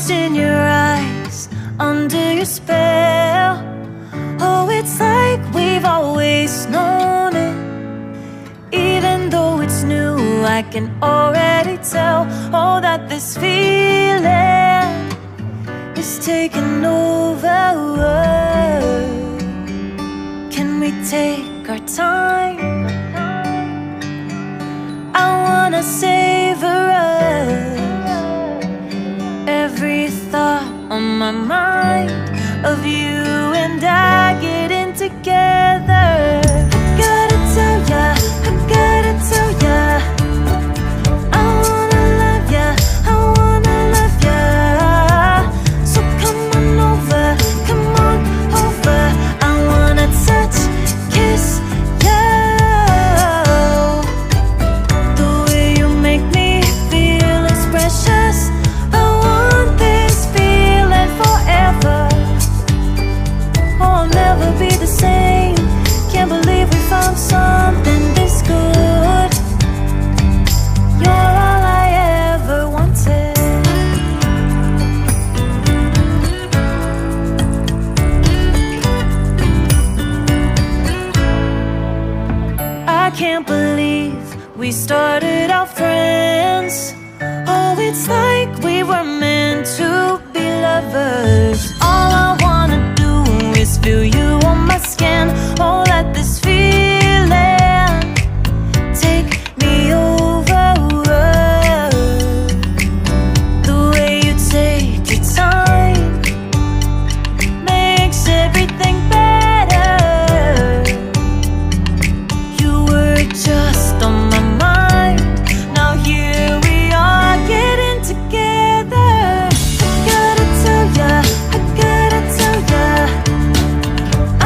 Lost in your eyes, under your spell. Oh, it's like we've always known it. Even though it's new, I can already tell. Oh, that this feeling is taking over. Can we take our time? I wanna savor us. Every thought on my mind of you and I getting together. I gotta tell ya, I gotta tell ya, I wanna love ya, I wanna love ya. So come on over, come on over. I wanna touch, kiss ya. The way you make me feel is precious. I want this feeling forever. Oh, I'll never be the same. Can't believe we found something this good. You're all I ever wanted. I can't believe we started out friends. Oh, it's like we were meant to be lovers. All I wanna do is feel you on my skin. Oh, let this feeling take me over. The way you take your time makes everything better. You were just on my mind. Now here we are getting together. I gotta tell ya, I gotta tell ya,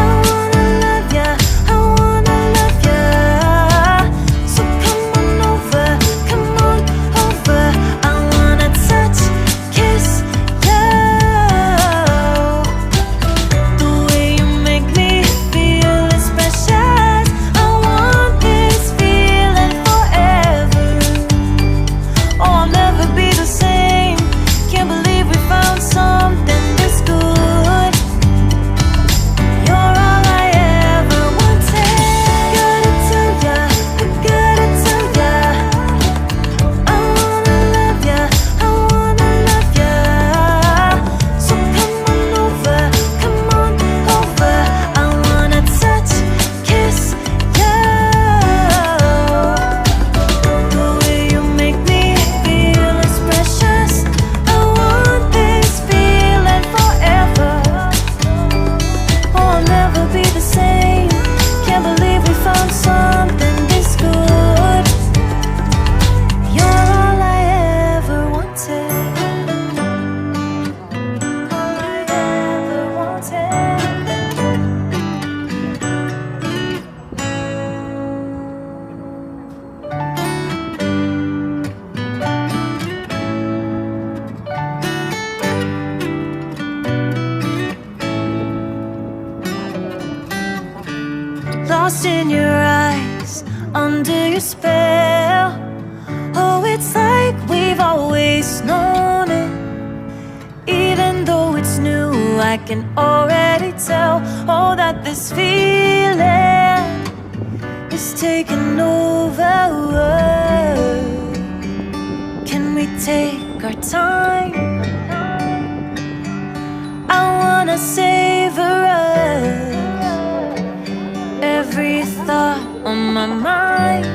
I wanna love ya, I wanna love ya. So come on over, come on over. I wanna touch, kiss ya. The way you make me feel is precious. I want this feeling forever. Oh, I'll never be the same. Can't believe we found something this good. You're all I ever wanted. Gotta tell ya, I gotta tell ya, I wanna love ya, I wanna love ya. So come on over, come on over. I wanna touch, kiss ya. The way you make me feel is precious. I want this feeling forever. Oh, I'll never be the same. Can't believe we found something this good. You're all I ever wanted. All I ever wanted. Lost in your eyes, under your spell. Oh, it's like we've always known it. Even though it's new, I can already tell. Oh, that this feeling is taking over. Can we take our time? I wanna savor us. Every thought on my mind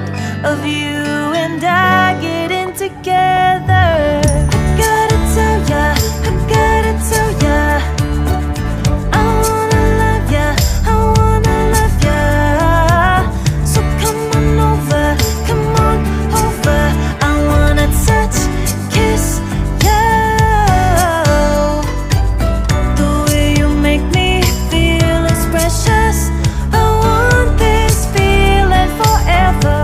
of you and I getting together. I gotta tell ya, I gotta tell ya, I wanna love ya, I wanna love ya. So come on over, come on over. I wanna touch, kiss ya. The way you make me feel is precious. I want this feeling forever.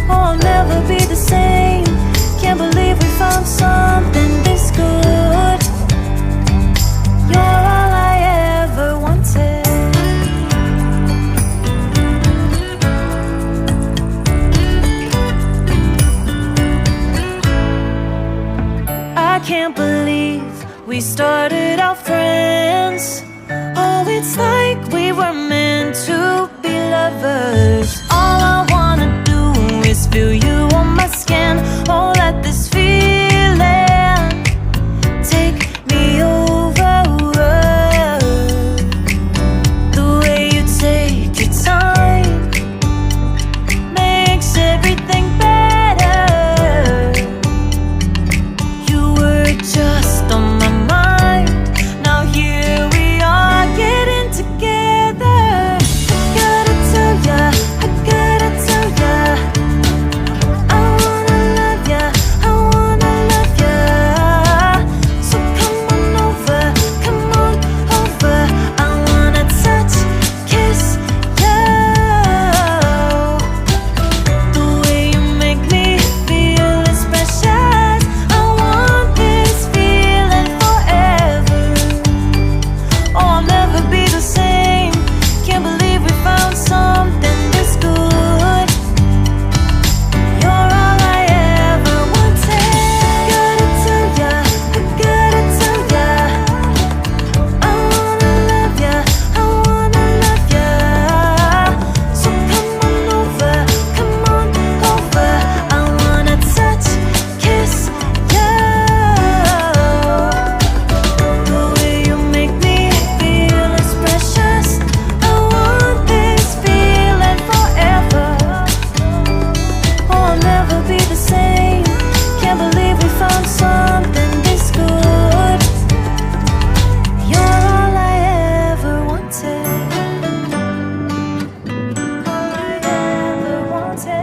Oh, I'll started out friends. Oh, it's like we were meant to be lovers. All I wanna do is feel you on my skin. Oh, let this feeling take me over. The way you take your time makes everything better. You were just on my mind. Now here we are getting together. Gotta tell ya, I gotta tell ya, I wanna love ya, I wanna love ya. So come on over, come on over. I wanna touch, kiss ya. The way you make me feel is precious. I want this feeling forever. Oh, I'll never be the same. Can't believe we found something this good. You're all I ever wanted. Gotta tell ya, I gotta tell ya, I wanna love ya, I wanna love ya. So come on over, come on over. I wanna touch, kiss ya. The way you make me feel is precious. I want this feeling forever. Oh, I'll never be the same. Can't believe we found something this good. You're all I ever wanted. All I ever wanted.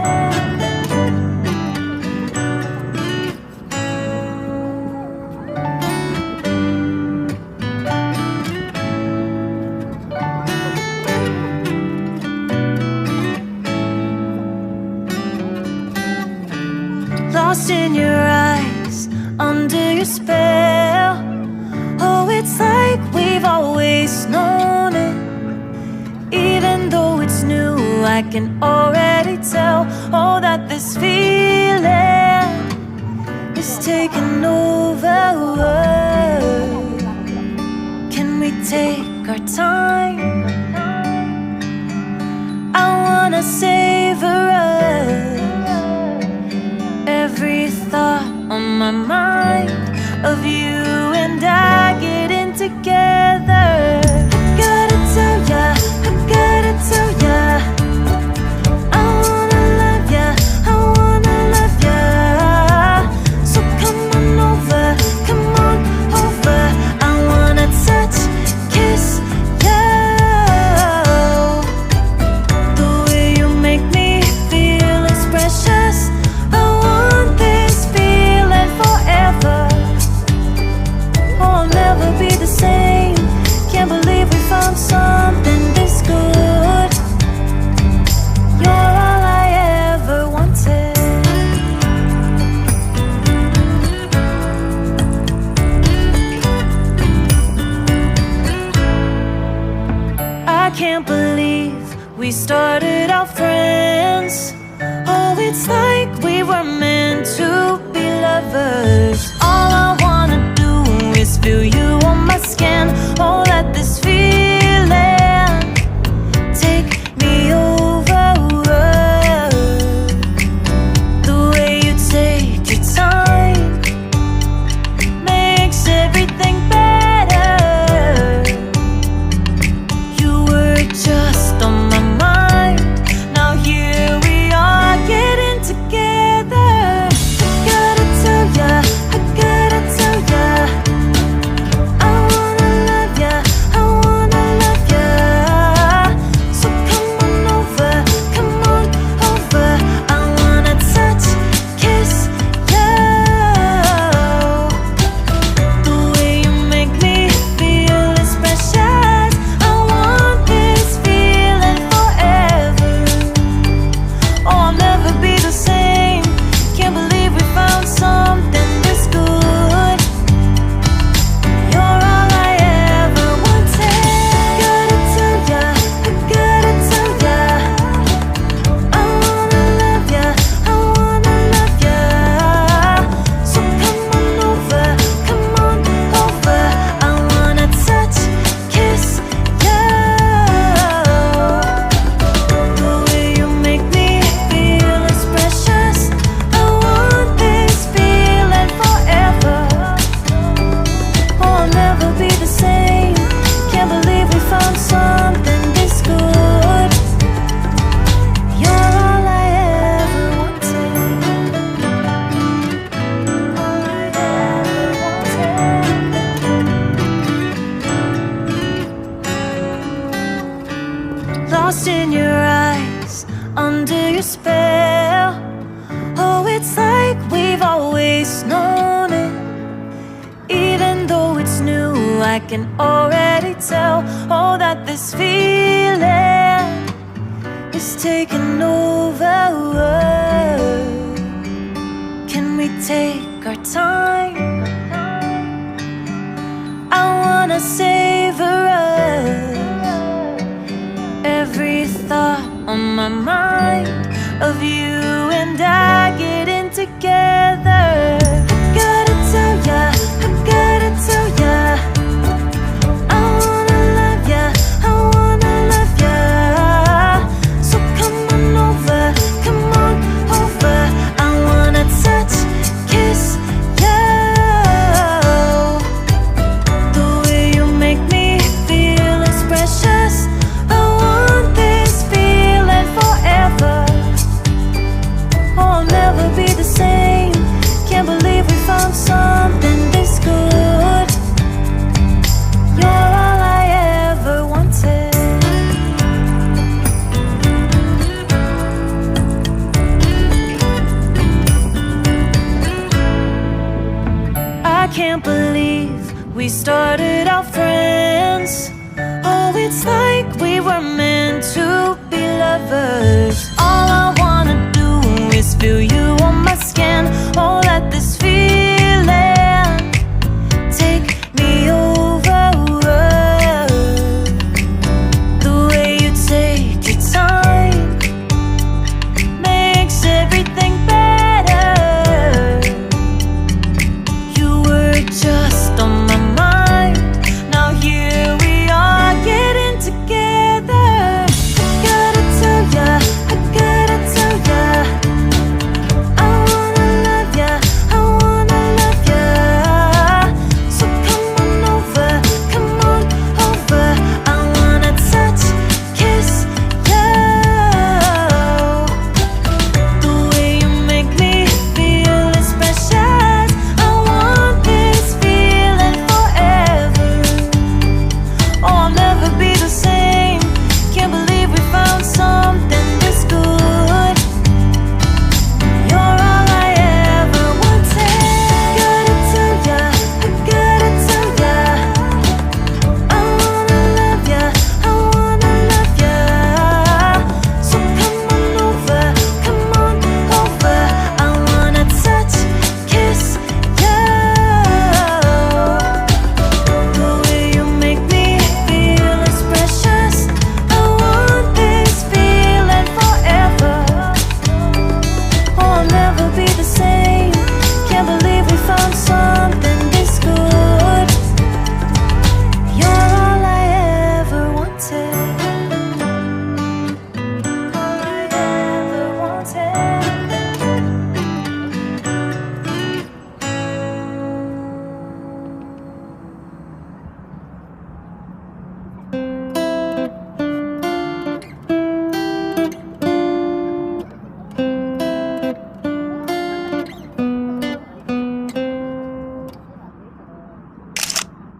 Lost in your eyes, under your spell. Oh, it's like we've always known it. Even though it's new, I can already tell. Oh, that this feeling is taking over. Can we take our time? I wanna savor us. Every thought on my mind of you and I getting together. Gotta tell ya, I gotta tell ya, I wanna love ya, I wanna love ya. So come on over, come on over. I wanna touch, kiss ya. The way you make me feel is precious. I want this feeling forever. Oh, I'll never be the same. Can't believe we found something this good. You're all I ever wanted. I can't believe we started out friends. Oh, it's like we were meant to be lovers. All I wanna do is feel you on my skin. Oh, let this feeling take me over. The way you take your time makes everything better. You were just on my mind. Now here we are getting together. Gotta tell ya, I gotta tell ya, I wanna love lost in your eyes, under your spell. Oh, it's like we've always known it. Even though it's new, I can already tell. Oh, that this feeling is taking over. Can we take our time? I wanna savor us. Every thought on my mind of you